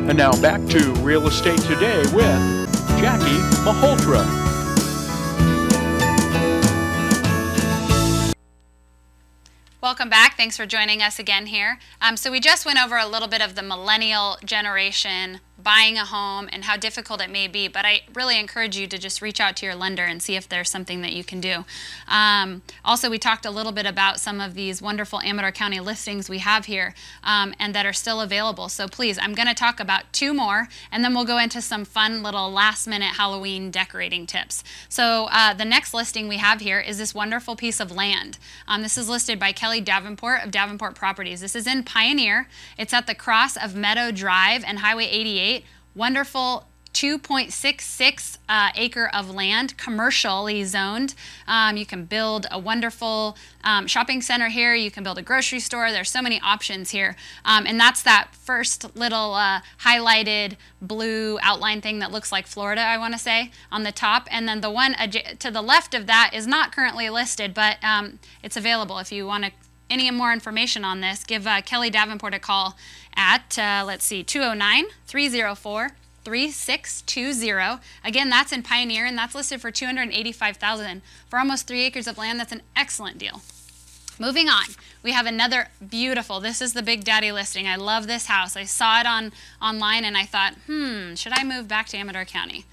And now back to Real Estate Today with Jackie Malhotra. Welcome back. Thanks for joining us again here. So we just went over a little bit of the millennial generation buying a home and how difficult it may be, but I really encourage you to just reach out to your lender and see if there's something that you can do. Also, we talked a little bit about some of these wonderful Amador County listings we have here and that are still available. So please, I'm going to talk about two more, and then we'll go into some fun little last-minute Halloween decorating tips. So the next listing we have here is this wonderful piece of land. This is listed by Kelly Davenport of Davenport Properties. This is in Pioneer. It's at the cross of Meadow Drive and Highway 88. Wonderful 2.66 acre of land, commercially zoned. You can build a wonderful shopping center here. You can build a grocery store. There's so many options here. And that's that first little highlighted blue outline thing that looks like Florida, I want to say, on the top. And then the one to the left of that is not currently listed, but it's available. If you want any more information on this, give Kelly Davenport a call at, let's see, 209-304-3620. Again, that's in Pioneer, and that's listed for $285,000 for almost 3 acres of land. That's an excellent deal. Moving on, we have another beautiful, this is the Big Daddy listing. I love this house. I saw it online and I thought, should I move back to Amador County?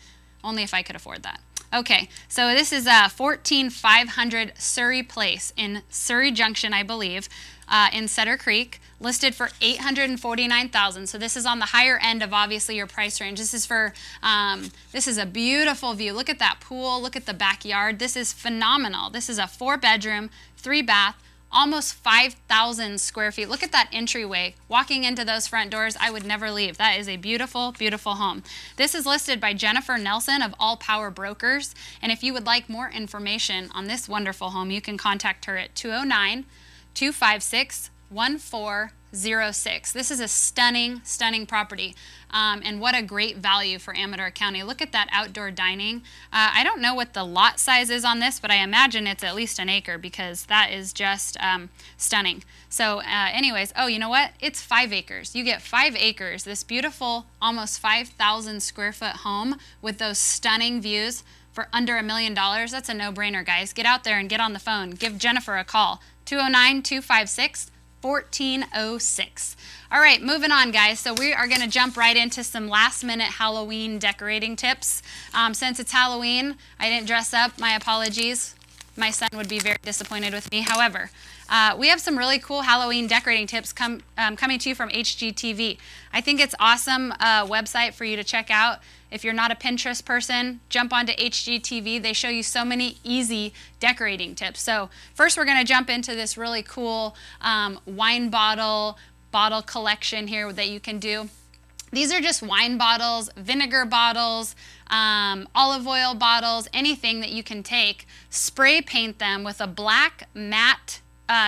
Only if I could afford that. Okay, so this is 14500 Surrey Place in Surrey Junction, I believe, in Cedar Creek, listed for $849,000. So this is on the higher end of obviously your price range. This is for this is a beautiful view. Look at that pool. Look at the backyard. This is phenomenal. This is a 4-bedroom, 3-bath. Almost 5,000 square feet. Look at that entryway. Walking into those front doors, I would never leave. That is a beautiful, beautiful home. This is listed by Jennifer Nelson of All Power Brokers. And if you would like more information on this wonderful home, you can contact her at 209-256-1406. This is a stunning, stunning property. And what a great value for Amador County. Look at that outdoor dining. I don't know what the lot size is on this, but I imagine it's at least an acre because that is just stunning. So anyways, oh, you know what? It's 5 acres. You get 5 acres, this beautiful, almost 5,000 square foot home with those stunning views for under $1 million. That's a no-brainer, guys. Get out there and get on the phone. Give Jennifer a call, 209-256-1406. All right, moving on, guys. So we are going to jump right into some last-minute Halloween decorating tips. Since it's Halloween, I didn't dress up. My apologies. My son would be very disappointed with me. However, we have some really cool Halloween decorating tips coming to you from HGTV. I think it's awesome website for you to check out. If you're not a Pinterest person, jump onto HGTV. They show you so many easy decorating tips. So first we're going to jump into this really cool wine bottle collection here that you can do. These are just wine bottles, vinegar bottles, olive oil bottles, anything that you can take, spray paint them with a black matte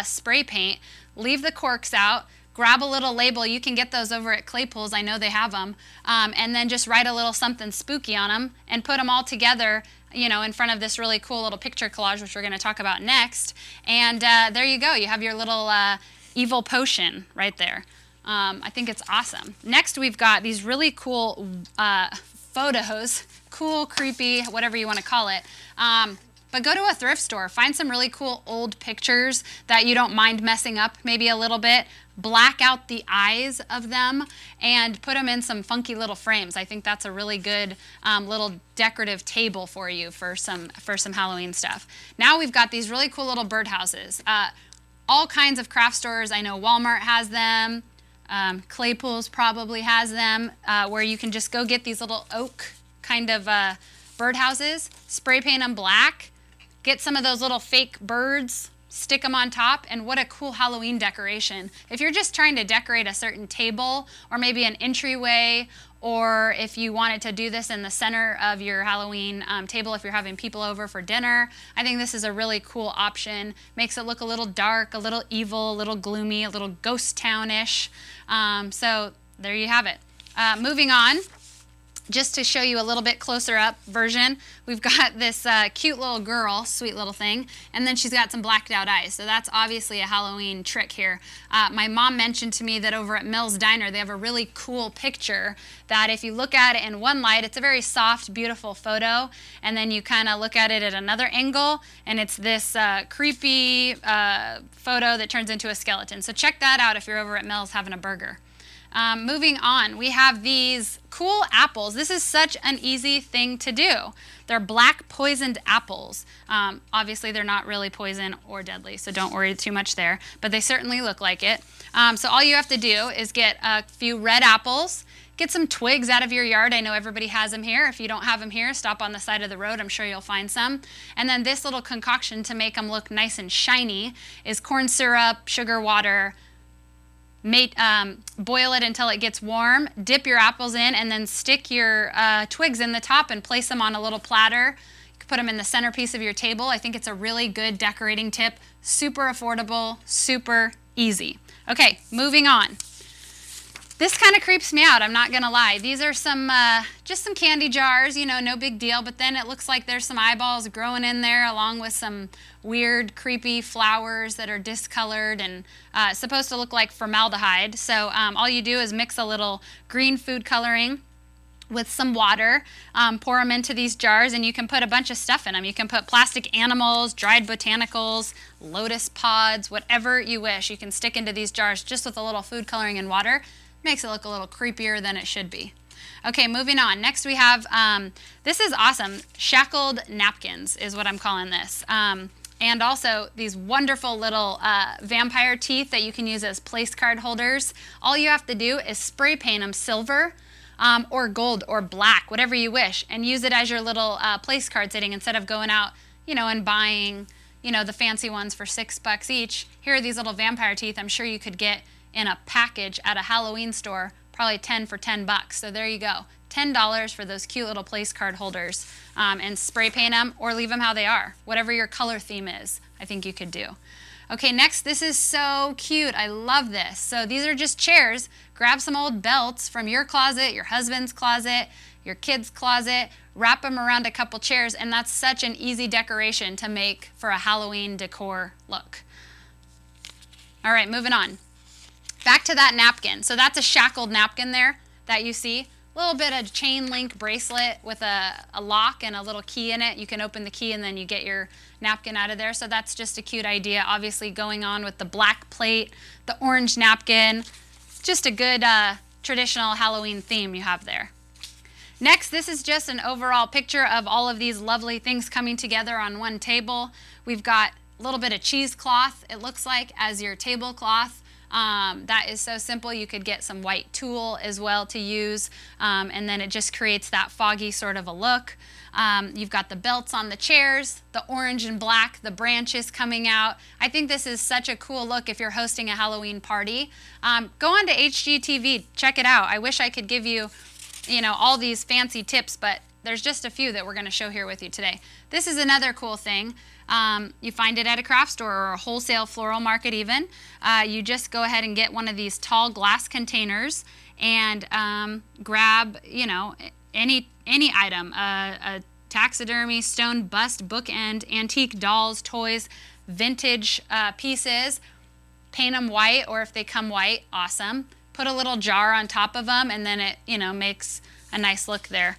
spray paint, leave the corks out, grab a little label. You can get those over at Claypool's. I know they have them. And then just write a little something spooky on them and put them all together, you know, in front of this really cool little picture collage, which we're going to talk about next. And there you go. You have your little evil potion right there. I think it's awesome. Next, we've got these really cool photos, cool, creepy, whatever you want to call it. But go to a thrift store, find some really cool old pictures that you don't mind messing up maybe a little bit, black out the eyes of them, and put them in some funky little frames. I think that's a really good little decorative table for you for some Halloween stuff. Now we've got these really cool little birdhouses. All kinds of craft stores. I know Walmart has them. Claypool's probably has them, where you can just go get these little oak kind of birdhouses, spray paint them black, get some of those little fake birds, stick them on top, and what a cool Halloween decoration. If you're just trying to decorate a certain table or maybe an entryway, or if you wanted to do this in the center of your Halloween table if you're having people over for dinner, I think this is a really cool option. Makes it look a little dark, a little evil, a little gloomy, a little ghost town-ish. So there you have it. Moving on. just to show you a little bit closer up version, we've got this cute little girl, sweet little thing, and then she's got some blacked out eyes. So that's obviously a Halloween trick here. My mom mentioned to me that over at Mills Diner, they have a really cool picture that if you look at it in one light, it's a very soft, beautiful photo, and then you kind of look at it at another angle, and it's this creepy photo that turns into a skeleton. So check that out if you're over at Mills having a burger. Moving on, we have these cool apples. This is such an easy thing to do. They're black poisoned apples. Obviously, they're not really poison or deadly, so don't worry too much there, but they certainly look like it. So all you have to do is get a few red apples, get some twigs out of your yard. I know everybody has them here. If you don't have them here, stop on the side of the road. I'm sure you'll find some. And then this little concoction to make them look nice and shiny is corn syrup, sugar water. Boil it until it gets warm, dip your apples in, and then stick your twigs in the top and place them on a little platter. You can put them in the centerpiece of your table. I think it's a really good decorating tip. Super affordable, super easy. Okay, moving on. This kind of creeps me out, I'm not gonna lie. These are some, just some candy jars, you know, no big deal, but then it looks like there's some eyeballs growing in there along with some weird, creepy flowers that are discolored and it's supposed to look like formaldehyde. So all you do is mix a little green food coloring with some water, pour them into these jars, and you can put a bunch of stuff in them. You can put plastic animals, dried botanicals, lotus pods, whatever you wish. You can stick into these jars just with a little food coloring and water. Makes it look a little creepier than it should be. Okay, moving on. Next we have, this is awesome, shackled napkins is what I'm calling this. And also these wonderful little vampire teeth that you can use as place card holders. All you have to do is spray paint them silver or gold or black, whatever you wish, and use it as your little place card sitting instead of going out, you know, and buying, you know, the fancy ones for $6 each. Here are these little vampire teeth I'm sure you could get in a package at a Halloween store, probably 10 for $10. So there you go, $10 for those cute little place card holders, and spray paint them or leave them how they are. Whatever your color theme is, I think you could do. Okay, next, this is so cute. I love this. So these are just chairs. Grab some old belts from your closet, your husband's closet, your kid's closet, wrap them around a couple chairs, and that's such an easy decoration to make for a Halloween decor look. All right, moving on. Back to that napkin. So that's a shackled napkin there that you see. A little bit of chain link bracelet with a lock and a little key in it. You can open the key and then you get your napkin out of there. So that's just a cute idea. Obviously going on with the black plate, the orange napkin. Just a good traditional Halloween theme you have there. Next, this is just an overall picture of all of these lovely things coming together on one table. We've got a little bit of cheesecloth, it looks like, as your tablecloth. That is so simple. You could get some white tulle as well to use, and then it just creates that foggy sort of a look. You've got the belts on the chairs, the orange and black, the branches coming out. I think this is such a cool look if you're hosting a Halloween party. Go on to HGTV, check it out. I wish I could give you, you know, all these fancy tips, but there's just a few that we're going to show here with you today. This is another cool thing. You find it at a craft store or a wholesale floral market even. You just go ahead and get one of these tall glass containers and grab, you know, any item, a taxidermy, stone bust, bookend, antique dolls, toys, vintage pieces. Paint them white, or if they come white, awesome. Put a little jar on top of them, and then it, you know, makes a nice look there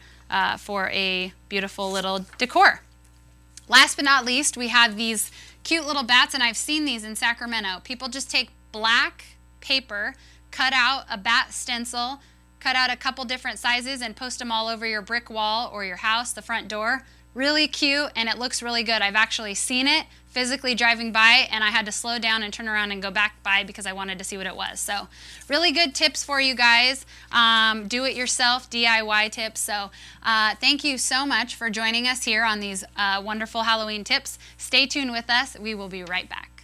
for a beautiful little decor. Last but not least, we have these cute little bats, and I've seen these in Sacramento. People just take black paper, cut out a bat stencil, cut out a couple different sizes, and post them all over your brick wall or your house, the front door. Really cute, and it looks really good. I've actually seen it physically driving by, and I had to slow down and turn around and go back by because I wanted to see what it was. So really good tips for you guys. Do it yourself, DIY tips. So thank you so much for joining us here on these wonderful Halloween tips. Stay tuned with us. We will be right back.